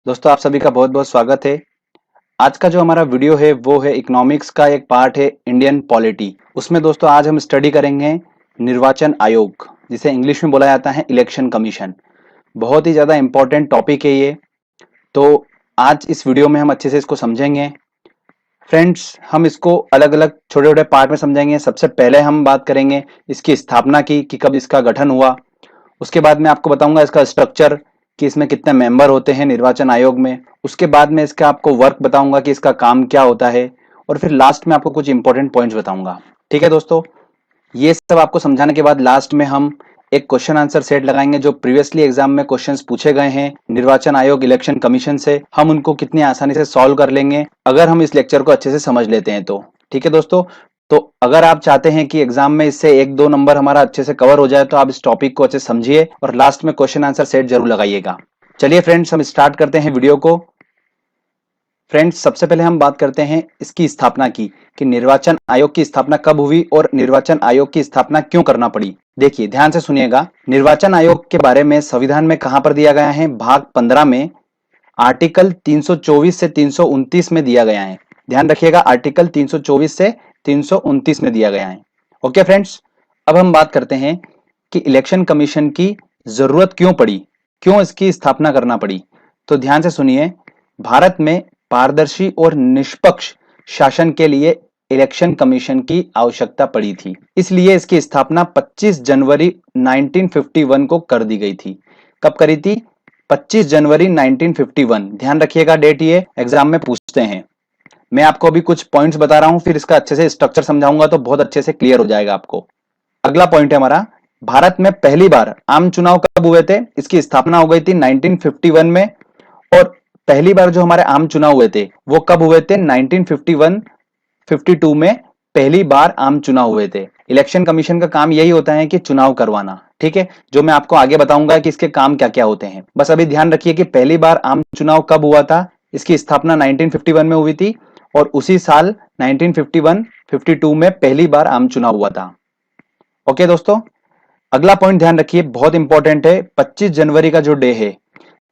दोस्तों आप सभी का बहुत बहुत स्वागत है। आज का जो हमारा वीडियो है वो है इकोनॉमिक्स का एक पार्ट है इंडियन पॉलिटी। उसमें दोस्तों आज हम स्टडी करेंगे निर्वाचन आयोग, जिसे इंग्लिश में बोला जाता है इलेक्शन कमीशन। बहुत ही ज़्यादा इंपॉर्टेंट टॉपिक है ये। तो आज इस वीडियो में हम अच्छे से इसको समझेंगे। फ्रेंड्स, हम इसको अलग अलग छोटे छोटे पार्ट में समझेंगे। सबसे पहले हम बात करेंगे इसकी स्थापना की कि कब इसका गठन हुआ। उसके बाद मैं आपको बताऊंगा इसका स्ट्रक्चर, कि इसमें कितने मेंबर होते हैं निर्वाचन आयोग में। उसके बाद में इसका आपको वर्क बताऊंगा कि इसका काम क्या होता है। और फिर लास्ट में आपको कुछ इंपॉर्टेंट पॉइंट्स बताऊंगा। ठीक है दोस्तों, ये सब आपको समझाने के बाद लास्ट में हम एक क्वेश्चन आंसर सेट लगाएंगे जो प्रीवियसली एग्जाम में क्वेश्चंस पूछे गए हैं निर्वाचन आयोग इलेक्शन कमीशन से। हम उनको कितनी आसानी से सॉल्व कर लेंगे अगर हम इस लेक्चर को अच्छे से समझ लेते हैं तो। ठीक है दोस्तों, तो अगर आप चाहते हैं कि एग्जाम में इससे एक दो नंबर हमारा अच्छे से कवर हो जाए तो आप इस टॉपिक को अच्छे से समझिए और लास्ट में क्वेश्चन आंसर सेट जरूर लगाइएगा। चलिए फ्रेंड्स, हम स्टार्ट करते हैं वीडियो को। फ्रेंड्स, सबसे पहले हम बात करते हैं इसकी स्थापना की, कि निर्वाचन आयोग की स्थापना कब हुई और निर्वाचन आयोग की स्थापना क्यों करना पड़ी। देखिए ध्यान से सुनिएगा, निर्वाचन आयोग के बारे में संविधान में कहां पर दिया गया है, भाग 15 में आर्टिकल 324 से 329 में दिया गया है। ध्यान रखिएगा, आर्टिकल 324 से 329 में दिया गया है। ओके फ्रेंड्स, अब हम बात करते हैं कि इलेक्शन कमीशन की जरूरत क्यों पड़ी, क्यों इसकी स्थापना करना पड़ी। तो ध्यान से सुनिए, भारत में पारदर्शी और निष्पक्ष शासन के लिए इलेक्शन कमीशन की आवश्यकता पड़ी थी। इसलिए इसकी स्थापना 25 जनवरी 1951 को कर दी गई थी। कब करी थी? 25 जनवरी 1951। ध्यान रखिएगा डेट, ये एग्जाम में पूछते हैं। मैं आपको अभी कुछ पॉइंट्स बता रहा हूं, फिर इसका अच्छे से स्ट्रक्चर समझाऊंगा तो बहुत अच्छे से क्लियर हो जाएगा आपको। अगला पॉइंट है हमारा, भारत में पहली बार आम चुनाव कब हुए थे। इसकी स्थापना हो गई थी 1951 में। और पहली बार जो हमारे आम चुनाव हुए थे वो कब हुए थे? 1951 52 में पहली बार आम चुनाव हुए थे। इलेक्शन कमीशन का काम यही होता है कि चुनाव करवाना। ठीक है, जो मैं आपको आगे बताऊंगा कि इसके काम क्या क्या होते हैं। बस अभी ध्यान रखिए कि पहली बार आम चुनाव कब हुआ था। इसकी स्थापना 1951 में हुई थी और उसी साल 1951-52 में पहली बार आम चुनाव हुआ था। ओके दोस्तों, अगला पॉइंट ध्यान रखिए, बहुत इंपॉर्टेंट है। 25 जनवरी का जो डे है,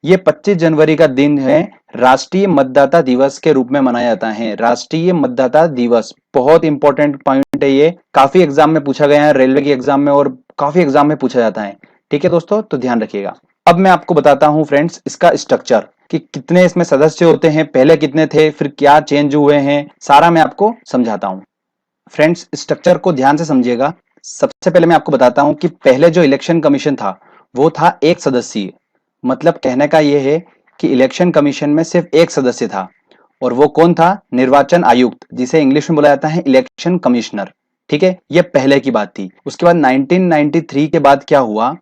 ये 25 जनवरी का दिन है राष्ट्रीय मतदाता दिवस के रूप में मनाया जाता है। राष्ट्रीय मतदाता दिवस बहुत इंपॉर्टेंट पॉइंट है, ये काफी एग्जाम में पूछा गया है, रेलवे के एग्जाम में और काफी एग्जाम में पूछा जाता है। ठीक है दोस्तों, तो ध्यान रखिएगा। अब मैं आपको बताता हूं फ्रेंड्स इसका स्ट्रक्चर, कि कितने इसमें सदस्य होते हैं, पहले कितने थे, फिर क्या चेंज हुए हैं, सारा मैं आपको समझाता हूं। फ्रेंड्स, स्ट्रक्चर को ध्यान से समझिएगा। सबसे पहले मैं आपको बताता हूं कि पहले जो इलेक्शन कमीशन था वो था एक सदस्यीय। मतलब कहने का यह है कि इलेक्शन कमीशन में सिर्फ एक सदस्य था, और वो कौन था? निर्वाचन आयुक्त, जिसे इंग्लिश में बोला जाता है इलेक्शन कमिश्नर। ठीक है, ये पहले की बात थी। उसके बाद 1993 के बाद क्या हुआ,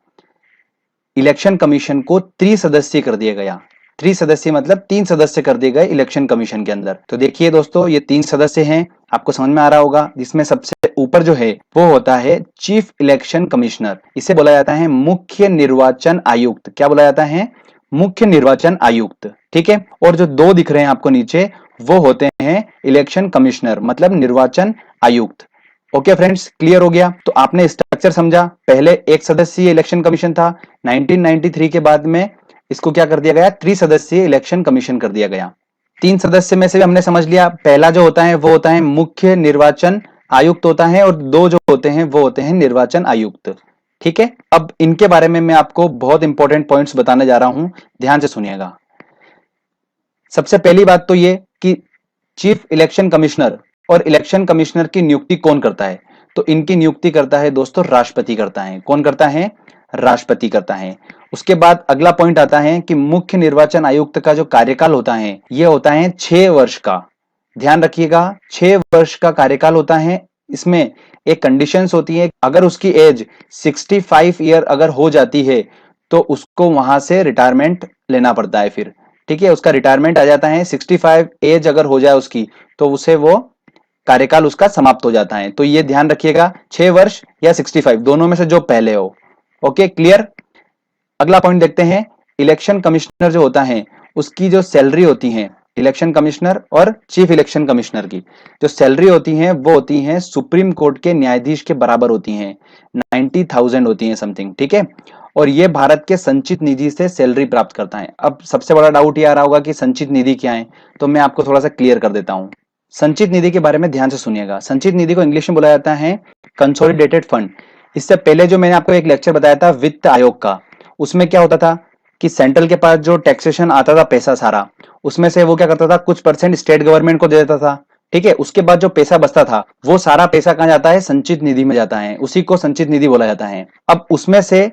इलेक्शन कमीशन को त्रिसदस्यीय कर दिया गया। त्रिसदस्यीय मतलब 3 सदस्य कर दिए गए इलेक्शन कमीशन के अंदर। तो देखिए दोस्तों, ये 3 सदस्य हैं, आपको समझ में आ रहा होगा। जिसमें सबसे ऊपर जो है वो होता है चीफ इलेक्शन कमिश्नर। इसे बोला जाता है मुख्य निर्वाचन आयुक्त। क्या बोला जाता है? मुख्य निर्वाचन आयुक्त। ठीक है, और जो दो दिख रहे हैं आपको नीचे, वो होते हैं इलेक्शन कमिश्नर, मतलब निर्वाचन आयुक्त। ओके फ्रेंड्स, क्लियर हो गया। तो आपने स्ट्रक्चर समझा, पहले एक सदस्यीय इलेक्शन कमीशन था, 1993 के बाद में इसको क्या कर दिया गया? त्रिसदस्यीय इलेक्शन कमीशन कर दिया गया। 3 सदस्य में से भी हमने समझ लिया, पहला जो होता है वो होता है मुख्य निर्वाचन आयुक्त होता है, और दो जो होते हैं वो होते हैं निर्वाचन आयुक्त। ठीक है, अब इनके बारे में मैं आपको बहुत इंपॉर्टेंट पॉइंट्स बताने जा रहा हूं, ध्यान से सुनिएगा। सबसे पहली बात तो ये कि चीफ इलेक्शन कमिश्नर और इलेक्शन कमिश्नर की नियुक्ति कौन करता है? तो इनकी नियुक्ति करता है दोस्तों राष्ट्रपति करता है। कौन करता है? राष्ट्रपति करता है। उसके बाद अगला पॉइंट आता है कि मुख्य निर्वाचन आयुक्त का जो कार्यकाल होता है ये होता है 6 वर्ष का। ध्यान रखिएगा, 6 वर्ष का कार्यकाल होता है। इसमें एक कंडीशंस होती है, अगर उसकी एज 65 ईयर अगर हो जाती है तो उसको वहां से रिटायरमेंट लेना पड़ता है फिर। ठीक है, उसका रिटायरमेंट आ जाता है। 65 एज अगर हो जाए उसकी तो उसे वो कार्यकाल उसका समाप्त हो जाता है। तो ये ध्यान रखिएगा, 6 वर्ष या 65 दोनों में से जो पहले हो। Okay, clear. अगला पॉइंट देखते हैं, इलेक्शन कमिश्नर जो होता है उसकी जो सैलरी होती है, इलेक्शन कमिश्नर और चीफ इलेक्शन कमिश्नर की जो सैलरी होती है वो होती है सुप्रीम कोर्ट के न्यायाधीश के बराबर होती हैं, 90,000 होती हैं समथिंग। ठीक है, और ये भारत के संचित निधि से सैलरी प्राप्त करता है। अब सबसे बड़ा डाउट ये आ रहा होगा कि संचित निधि क्या है, तो मैं आपको थोड़ा सा क्लियर कर देता हूं। संचित निधि के बारे में ध्यान से सुनिएगा। संचित निधि को इंग्लिश में बोला जाता है कंसोलिडेटेड फंड। इससे पहले जो मैंने आपको एक लेक्चर बताया था वित्त आयोग का, उसमें क्या होता था कि सेंट्रल के पास जो टैक्सेशन आता था पैसा सारा, उसमें से वो क्या करता था, कुछ परसेंट स्टेट गवर्नमेंट को दे देता था। ठीक है, उसके बाद जो पैसा बचता था वो सारा पैसा कहाँ जाता है, संचित निधि में जाता है, उसी को संचित निधि बोला जाता है। अब उसमें से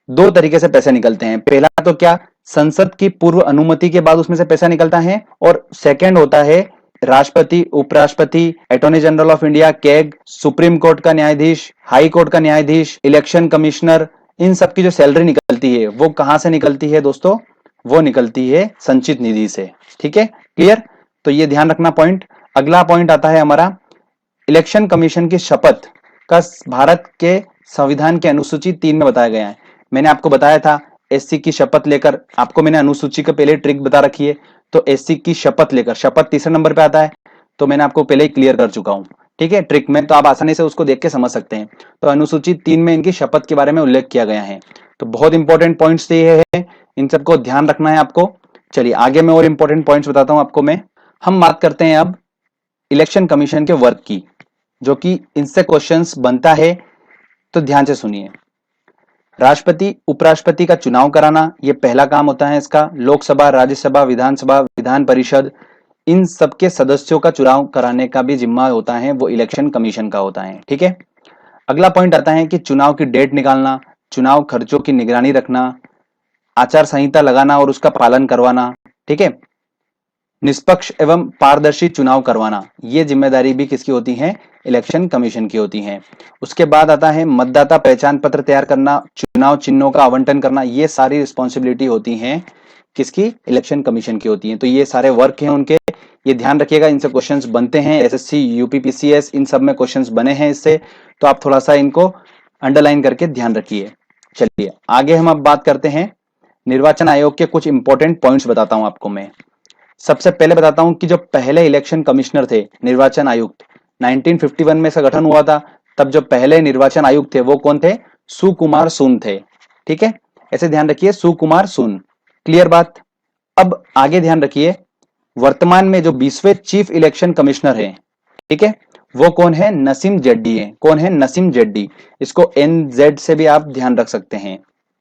दो तरीके से पैसे निकलते हैं। पहला तो क्या, संसद की पूर्व अनुमति के बाद उसमें से पैसा निकलता है, और सेकंड होता है राष्ट्रपति, उपराष्ट्रपति, attorney general of India, CAG, supreme court का न्यायाधीश, हाई कोर्ट का न्यायाधीश, इलेक्शन कमिश्नर, इन सब की जो सैलरी निकलती है वो कहां से निकलती है दोस्तों, वो निकलती है संचित निधि से। ठीक है, क्लियर? तो ये ध्यान रखना पॉइंट। अगला पॉइंट आता है हमारा, इलेक्शन कमीशन की शपथ का भारत के संविधान के अनुसूची 3 में बताया गया है। मैंने आपको बताया था एससी की शपथ लेकर, आपको मैंने अनुसूची के पहले ट्रिक बता रखी है, तो एससी की शपथ लेकर, शपथ तीसरे नंबर पे आता है, तो मैंने आपको पहले ही क्लियर कर चुका हूं। ठीक है, ट्रिक में तो आप आसानी से उसको देख के समझ सकते हैं। तो अनुसूची 3 में इनकी शपथ के बारे में उल्लेख किया गया है। तो बहुत इंपॉर्टेंट पॉइंट्स ये है, इन सबको ध्यान रखना है आपको। चलिए आगे मैं और इंपॉर्टेंट पॉइंट्स बताता हूं आपको मैं। हम बात करते हैं अब इलेक्शन कमीशन के वर्क की, जो कि इनसे क्वेश्चंस बनता है, तो ध्यान से सुनिए। राष्ट्रपति उपराष्ट्रपति का चुनाव कराना, यह पहला काम होता है इसका। लोकसभा, राज्यसभा, विधानसभा, विधान परिषद, इन सबके सदस्यों का चुनाव कराने का भी जिम्मा होता है वो इलेक्शन कमीशन का होता है। ठीक है, अगला पॉइंट आता है कि चुनाव की डेट निकालना, चुनाव खर्चों की निगरानी रखना, आचार संहिता लगाना और उसका पालन करवाना। ठीक है, निष्पक्ष एवं पारदर्शी चुनाव करवाना, ये जिम्मेदारी भी किसकी होती है, इलेक्शन कमीशन की होती है। उसके बाद आता है मतदाता पहचान पत्र तैयार करना, चुनाव चिन्हों का आवंटन करना, ये सारी रिस्पॉन्सिबिलिटी होती है किसकी, इलेक्शन कमीशन की होती है। तो ये सारे वर्क हैं उनके, ये ध्यान रखिएगा, इनसे क्वेश्चंस बनते हैं। एसएससी, यूपीपीसीएस, इन सब में क्वेश्चंस बने हैं इससे, तो आप थोड़ा सा इनको अंडरलाइन करके ध्यान रखिए। चलिए आगे हम अब बात करते हैं निर्वाचन आयोग के कुछ इंपॉर्टेंट पॉइंट्स बताता हूं आपको मैं। सबसे पहले बताता हूं कि जो पहले इलेक्शन कमिश्नर थे, निर्वाचन आयुक्त, 1951 में इसका गठन हुआ था। तब जो पहले निर्वाचन आयुक्त थे वो कौन थे, सुकुमार सुन थे। ठीक है, ऐसे ध्यान रखिए, सुकुमार सुन। क्लियर बात? अब आगे ध्यान रखिए, वर्तमान में जो 20वें चीफ इलेक्शन कमिश्नर है, ठीक है, वो कौन है, नसीम जेड्डी है। कौन है, नसीम जेड्डी। इसको एनजेड से भी आप ध्यान रख सकते हैं।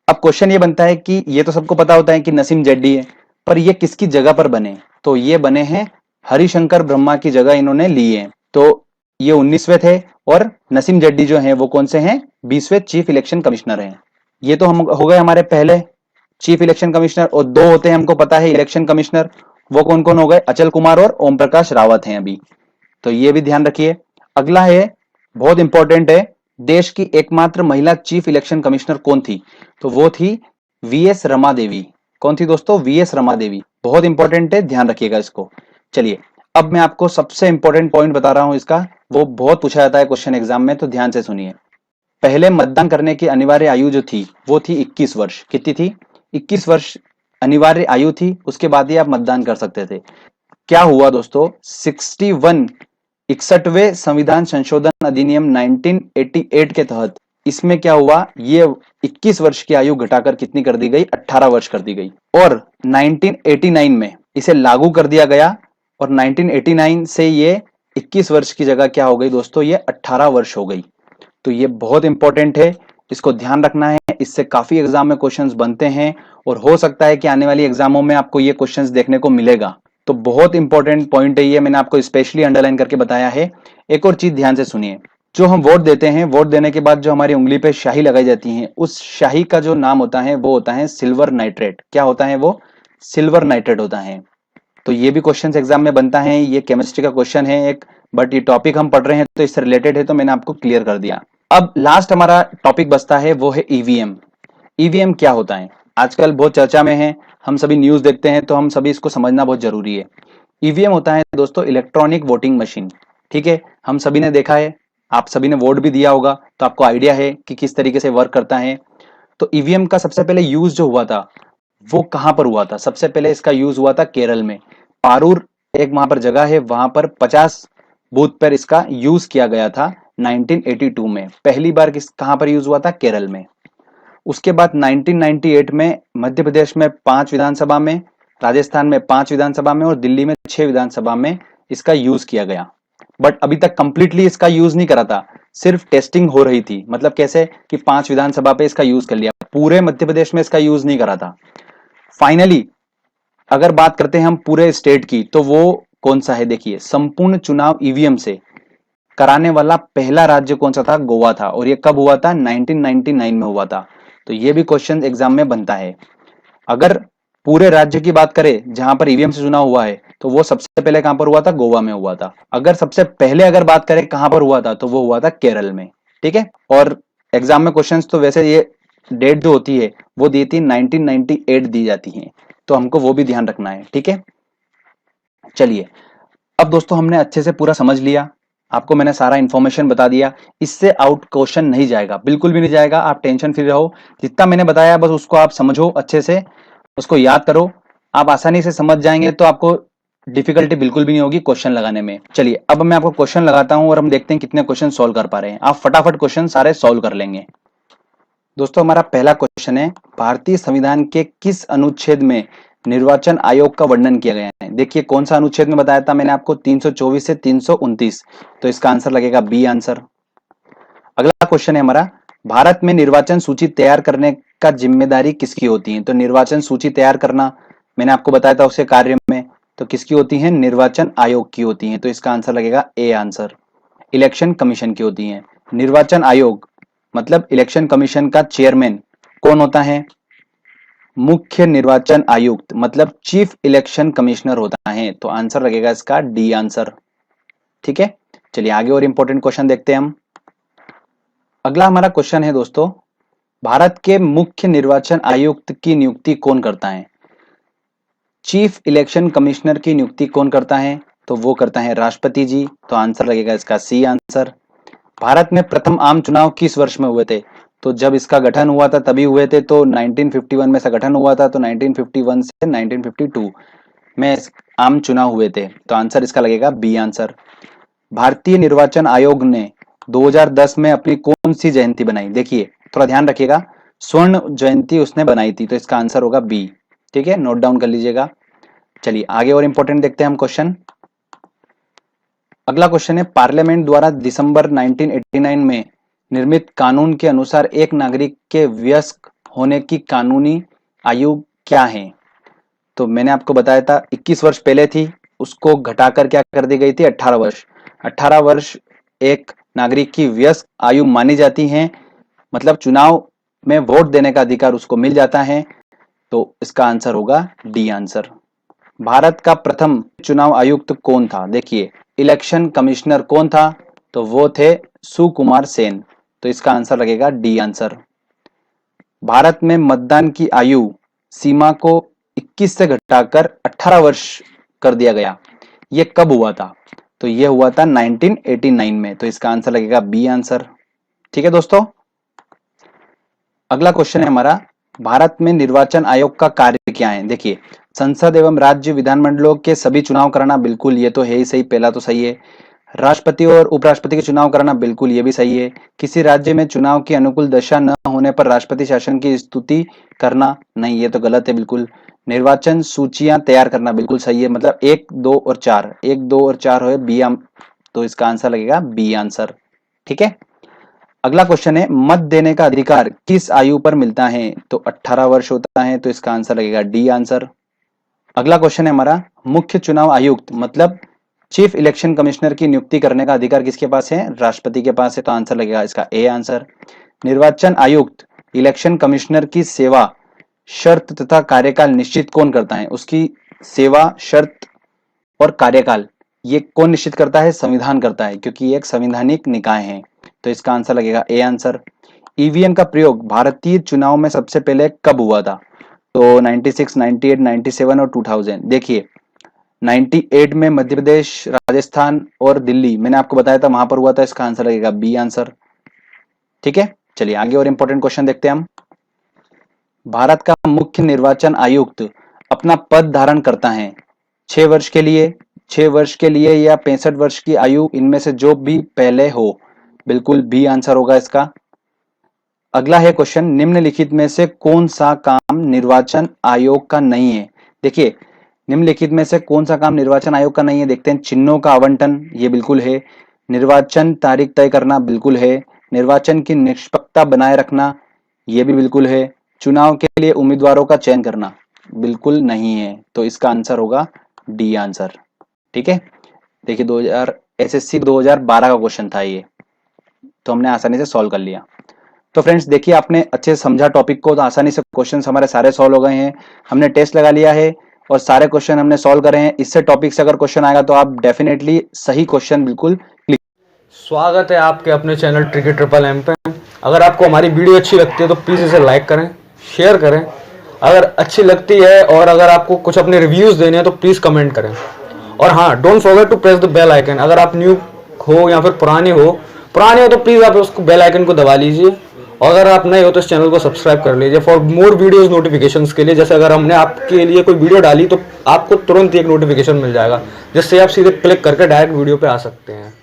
अब क्वेश्चन ये बनता है कि ये तो सबको पता होता है कि नसीम जेड्डी है, पर ये किसकी जगह पर बने, तो ये बने हैं हरिशंकर ब्रह्मा की जगह इन्होंने ली है। तो ये 19वें थे, और नसीम जेड्डी जो हैं वो कौन से हैं, 20वें चीफ इलेक्शन कमिश्नर हैं। ये तो हम हो गए हमारे पहले चीफ इलेक्शन कमिश्नर, और दो होते हैं हमको पता है इलेक्शन कमिश्नर, वो कौन कौन हो गए, अचल कुमार और ओम प्रकाश रावत हैं अभी, तो ये भी ध्यान रखिए। अगला है, बहुत इंपॉर्टेंट है, देश की एकमात्र महिला चीफ इलेक्शन कमिश्नर कौन थी, तो वो थी वीएस रमा देवी। कौन थी दोस्तों, वीएस रमा देवी। बहुत इंपॉर्टेंट है, ध्यान रखिएगा इसको। चलिए अब मैं आपको सबसे इंपॉर्टेंट पॉइंट बता रहा हूं इसका, वो बहुत पूछा जाता है क्वेश्चन एग्जाम में, तो ध्यान से सुनिए। पहले मतदान करने की अनिवार्य आयु जो थी वो थी 21 वर्ष। कितनी थी, 21 वर्ष अनिवार्य आयु थी, उसके बाद ही आप मतदान कर सकते थे। क्या हुआ दोस्तों, 61वें संविधान संशोधन अधिनियम 1988 के तहत इसमें क्या हुआ, ये 21 वर्ष की आयु घटाकर कितनी कर दी गई, 18 वर्ष कर दी गई, और 1989 में इसे लागू कर दिया गया, और 1989 से ये 21 वर्ष की जगह क्या हो गई दोस्तों, ये 18 वर्ष हो गई। तो ये बहुत इंपॉर्टेंट है, इसको ध्यान रखना है, इससे काफी एग्जाम में क्वेश्चंस बनते हैं, और हो सकता है कि आने वाली एग्जामों में आपको ये क्वेश्चंस देखने को मिलेगा। तो बहुत इंपॉर्टेंट पॉइंट है ये, मैंने आपको स्पेशली अंडरलाइन करके बताया है। एक और चीज ध्यान से सुनिए, जो हम वोट देते हैं, वोट देने के बाद जो हमारी उंगली पे स्याही लगाई जाती है, उस स्याही का जो नाम होता है वो होता है सिल्वर नाइट्रेट। क्या होता है वो, सिल्वर नाइट्रेट होता है। तो ये भी क्वेश्चन एग्जाम में बनता है, ये केमिस्ट्री का क्वेश्चन है एक, बट ये टॉपिक हम पढ़ रहे हैं तो इससे रिलेटेड है, तो मैंने आपको क्लियर कर दिया। अब लास्ट हमारा टॉपिक बचता है, वो है ईवीएम। ईवीएम क्या होता है, आजकल बहुत चर्चा में है, हम सभी न्यूज देखते हैं, तो हम सभी इसको समझना बहुत जरूरी है। ईवीएम होता है दोस्तों इलेक्ट्रॉनिक वोटिंग मशीन। ठीक है, हम सभी ने देखा है, आप सभी ने वोट भी दिया होगा, तो आपको आइडिया है कि किस तरीके से वर्क करता है। तो ईवीएम का सबसे पहले यूज जो हुआ था वो कहां पर हुआ था, सबसे पहले इसका यूज हुआ था केरल में, पारूर एक वहां पर जगह है, वहां पर 50 बूथ पर इसका यूज किया गया था 1982 में। पहली बार कहां पर यूज हुआ था, केरल में। उसके बाद 1998 में मध्य प्रदेश में 5 विधानसभा में, राजस्थान में 5 विधानसभा में और दिल्ली में 6 विधानसभा में इसका यूज किया गया। बट अभी तक कंप्लीटली इसका यूज नहीं करा था, सिर्फ टेस्टिंग हो रही थी। मतलब कैसे कि 5 विधानसभा पे इसका यूज कर लिया, पूरे मध्य प्रदेश में इसका यूज नहीं करा था। फाइनली अगर बात करते हैं हम पूरे स्टेट की, तो वो कौन सा है? देखिए, संपूर्ण चुनाव ईवीएम से कराने वाला पहला राज्य कौन सा था? गोवा था। और ये कब हुआ था? 1999 में हुआ था। तो ये भी क्वेश्चन एग्जाम में बनता है। अगर पूरे राज्य की बात करें जहां पर ईवीएम से चुनाव हुआ है, तो वो सबसे पहले कहां पर हुआ था? गोवा में हुआ था। अगर सबसे पहले अगर बात करें कहां पर हुआ था, तो वो हुआ था केरल में। ठीक है। और एग्जाम में क्वेश्चंस तो वैसे ये डेट जो होती है वो दी थी 1998 दी जाती है, तो हमको वो भी ध्यान रखना है। ठीक है, चलिए अब दोस्तों हमने अच्छे से पूरा समझ लिया, आपको मैंने सारा इंफॉर्मेशन बता दिया। इससे आउट क्वेश्चन नहीं जाएगा, बिल्कुल भी नहीं जाएगा, आप टेंशन फ्री रहो। जितना मैंने बताया बस उसको आप समझो अच्छे से, उसको याद करो, आप आसानी से समझ जाएंगे तो आपको डिफिकल्टी बिल्कुल भी नहीं होगी क्वेश्चन लगाने में। चलिए अब मैं आपको क्वेश्चन लगाता हूं और हम देखते हैं कितने क्वेश्चन सॉल्व कर पा रहे हैं। आप फटाफट क्वेश्चन सारे सॉल्व कर लेंगे। दोस्तों हमारा पहला क्वेश्चन है, भारतीय संविधान के किस अनुच्छेद में निर्वाचन आयोग का वर्णन किया गया है? देखिए कौन सा अनुच्छेद में बताया था मैंने आपको, 324 से 329, तो इसका आंसर लगेगा बी आंसर। अगला क्वेश्चन है हमारा, भारत में निर्वाचन सूची तैयार करने का जिम्मेदारी किसकी होती है? तो निर्वाचन सूची तैयार करना मैंने आपको बताया था उसके कार्य में, तो किसकी होती है? निर्वाचन आयोग की होती है, तो इसका आंसर लगेगा ए आंसर। इलेक्शन कमीशन की होती है। निर्वाचन आयोग मतलब इलेक्शन कमीशन का चेयरमैन कौन होता है? मुख्य निर्वाचन आयुक्त मतलब चीफ इलेक्शन कमिश्नर होता है, तो आंसर लगेगा इसका डी आंसर। ठीक है, चलिए आगे और इंपॉर्टेंट क्वेश्चन देखते हैं हम। अगला हमारा क्वेश्चन है दोस्तों, भारत के मुख्य निर्वाचन आयुक्त की नियुक्ति कौन करता है? चीफ इलेक्शन कमिश्नर की नियुक्ति कौन करता है? तो वो करता है राष्ट्रपति जी, तो आंसर लगेगा इसका सी आंसर। भारत में प्रथम आम चुनाव किस वर्ष में हुए थे? तो जब इसका गठन हुआ था तभी हुए थे, तो 1951 में इसका गठन हुआ था, तो 1951 से 1952 में आम चुनाव हुए थे, तो आंसर इसका लगेगा बी आंसर। भारतीय निर्वाचन आयोग ने 2010 में अपनी कौन सी जयंती बनाई? देखिए थोड़ा ध्यान रखिएगा, स्वर्ण जयंती उसने बनाई थी, तो इसका आंसर होगा बी। ठीक है, नोट डाउन कर लीजिएगा। चलिए आगे और इंपॉर्टेंट देखते हैं हम क्वेश्चन। अगला क्वेश्चन है, पार्लियामेंट द्वारा दिसंबर 1989 में निर्मित कानून के अनुसार एक नागरिक के वयस्क होने की कानूनी आयु क्या है? तो मैंने आपको बताया था 21 वर्ष पहले थी, उसको घटाकर क्या कर दी गई थी? 18 वर्ष। 18 वर्ष एक नागरिक की वयस्क आयु मानी जाती है, मतलब चुनाव में वोट देने का अधिकार उसको मिल जाता है, तो इसका आंसर होगा डी आंसर। भारत का प्रथम चुनाव आयुक्त कौन था? देखिए इलेक्शन कमिश्नर कौन था? तो वो थे सुकुमार सेन, तो इसका आंसर लगेगा डी आंसर। भारत में मतदान की आयु सीमा को 21 से घटाकर 18 वर्ष कर दिया गया, ये कब हुआ था? तो ये हुआ था 1989 में, तो इसका आंसर लगेगा बी आंसर। ठीक है दोस्तों, अगला क्वेश्चन है हमारा, भारत में निर्वाचन आयोग का कार्य क्या है? देखिए संसद एवं राज्य विधानमंडलों के सभी चुनाव कराना, बिल्कुल ये तो है ही सही, पहला तो सही है। राष्ट्रपति और उपराष्ट्रपति के चुनाव कराना, बिल्कुल ये भी सही है। किसी राज्य में चुनाव की अनुकूल दशा न होने पर राष्ट्रपति शासन की स्तुति करना, नहीं ये तो गलत है बिल्कुल। निर्वाचन सूचियां तैयार करना, बिल्कुल सही है, मतलब 1, 2 और 4, 1, 2 और 4 हो बी, तो इसका आंसर लगेगा बी आंसर। ठीक है, अगला क्वेश्चन है, मत देने का अधिकार किस आयु पर मिलता है? तो 18 वर्ष होता है, तो इसका आंसर लगेगा डी आंसर। अगला क्वेश्चन है हमारा, मुख्य चुनाव आयुक्त मतलब चीफ इलेक्शन कमिश्नर की नियुक्ति करने का अधिकार किसके पास है? राष्ट्रपति के पास है, तो आंसर लगेगा इसका ए आंसर। निर्वाचन आयुक्त इलेक्शन कमिश्नर की सेवा शर्त तथा कार्यकाल निश्चित कौन करता है? उसकी सेवा शर्त और कार्यकाल ये कौन निश्चित करता है? संविधान करता है, क्योंकि ये एक संवैधानिक निकाय है, तो इसका आंसर लगेगा ए आंसर। ईवीएम का प्रयोग भारतीय चुनाव में सबसे पहले कब हुआ था? तो 96, 98, 97 और 2000। देखिए 98 में मध्य प्रदेश, राजस्थान और दिल्ली, मैंने आपको बताया था वहां पर हुआ था, इसका आंसर लगेगा बी आंसर। ठीक है, चलिए आगे और इंपॉर्टेंट क्वेश्चन देखते हैं हम। भारत का मुख्य निर्वाचन आयुक्त अपना पद धारण करता है 6 वर्ष के लिए, 6 वर्ष के लिए या 65 वर्ष की आयु, इनमें से जो भी पहले हो, बिल्कुल बी आंसर होगा इसका। अगला है क्वेश्चन, निम्नलिखित में से कौन सा काम निर्वाचन आयोग का नहीं है। देखिए, निम्नलिखित में से कौन सा काम निर्वाचन आयोग का नहीं है, देखते हैं। चिन्हों का आवंटन, ये बिल्कुल है। निर्वाचन तारीख तय करना, बिल्कुल है। निर्वाचन की निष्पक्षता बनाए रखना, ये भी बिल्कुल है। चुनाव के लिए उम्मीदवारों का चयन करना, बिल्कुल नहीं है। तो इसका आंसर होगा डी आंसर। ठीक है, देखिए 2000 एसएससी 2012 का क्वेश्चन था ये, तो हमने आसानी से सॉल्व कर लिया। तो फ्रेंड्स देखिए, आपने अच्छे से समझा टॉपिक को, तो आसानी से क्वेश्चंस हमारे सारे सॉल्व हो गए हैं। हमने टेस्ट लगा लिया है और सारे क्वेश्चन हमने सॉल्व करे हैं। इससे टॉपिक से अगर क्वेश्चन आएगा तो आप डेफिनेटली सही क्वेश्चन बिल्कुल क्लिक। स्वागत है आपके अपने चैनल ट्रिकी ट्रिपल एम पे। अगर आपको हमारी वीडियो अच्छी लगती है तो प्लीज़ इसे लाइक करें, शेयर करें। अगर अच्छी लगती है और अगर आपको कुछ अपने रिव्यूज़ देने हैं तो प्लीज़ कमेंट करें। और हाँ, don't forget to press the bell icon. अगर आप न्यू हो या फिर पुराने हो तो प्लीज़ आप उसको बेल आइकन को दबा लीजिए। और अगर आप नए हो तो इस चैनल को सब्सक्राइब कर लीजिए फॉर मोर वीडियोज़ नोटिफिकेशंस के लिए। जैसे अगर हमने आपके लिए कोई वीडियो डाली तो आपको तुरंत एक नोटिफिकेशन मिल जाएगा, जिससे आप सीधे क्लिक करके डायरेक्ट वीडियो पे आ सकते हैं।